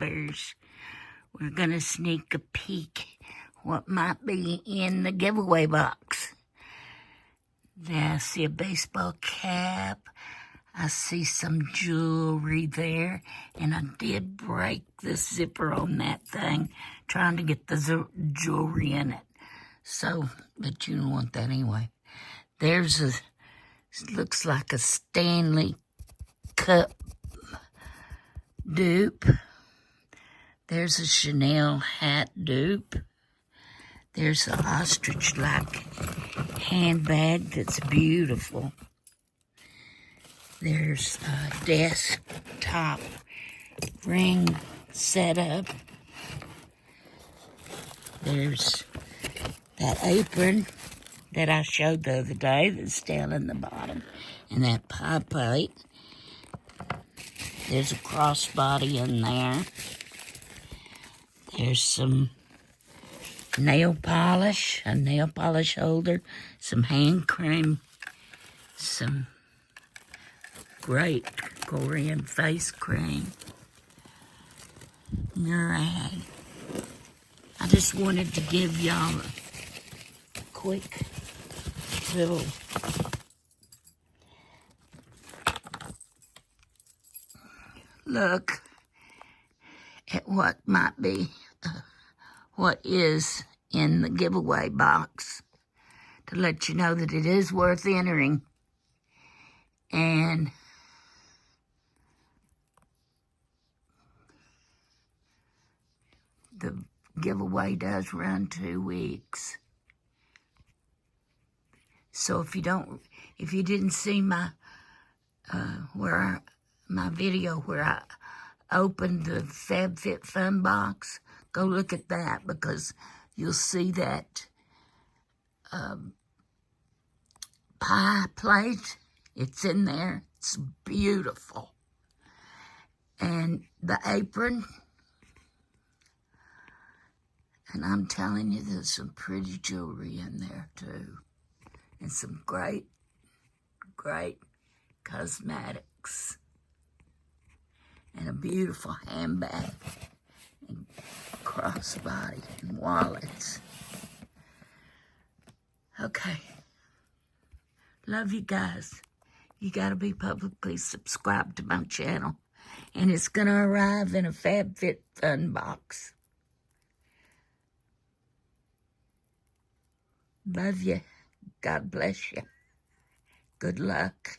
subscribers. We're going to sneak a peek what might be in the giveaway box. There, I see a baseball cap. I see some jewelry there, and I did break the zipper on that thing, trying to get the jewelry in it. So, but you don't want that anyway. There's looks like a Stanley Cup dupe. There's a Chanel hat dupe. There's an ostrich-like handbag that's beautiful. There's a desktop ring setup. There's that apron that I showed the other day that's down in the bottom. And that pie plate. There's a crossbody in there. There's some nail polish, a nail polish holder, some hand cream, some great Korean face cream, murad. I just wanted to give y'all a quick little look at what might be, what is in the giveaway box, to let you know that it is worth entering. And the giveaway does run 2 weeks. So if you didn't see my my video where I opened the FabFitFun box, go look at that, because you'll see that pie plate. It's in there. It's beautiful. And the apron. And I'm telling you, there's some pretty jewelry in there too. And some great, great cosmetics. And a beautiful handbag. And crossbody and wallets. Okay. Love you guys. You gotta be publicly subscribed to my channel. And it's gonna arrive in a FabFitFun box. Love you. God bless you. Good luck.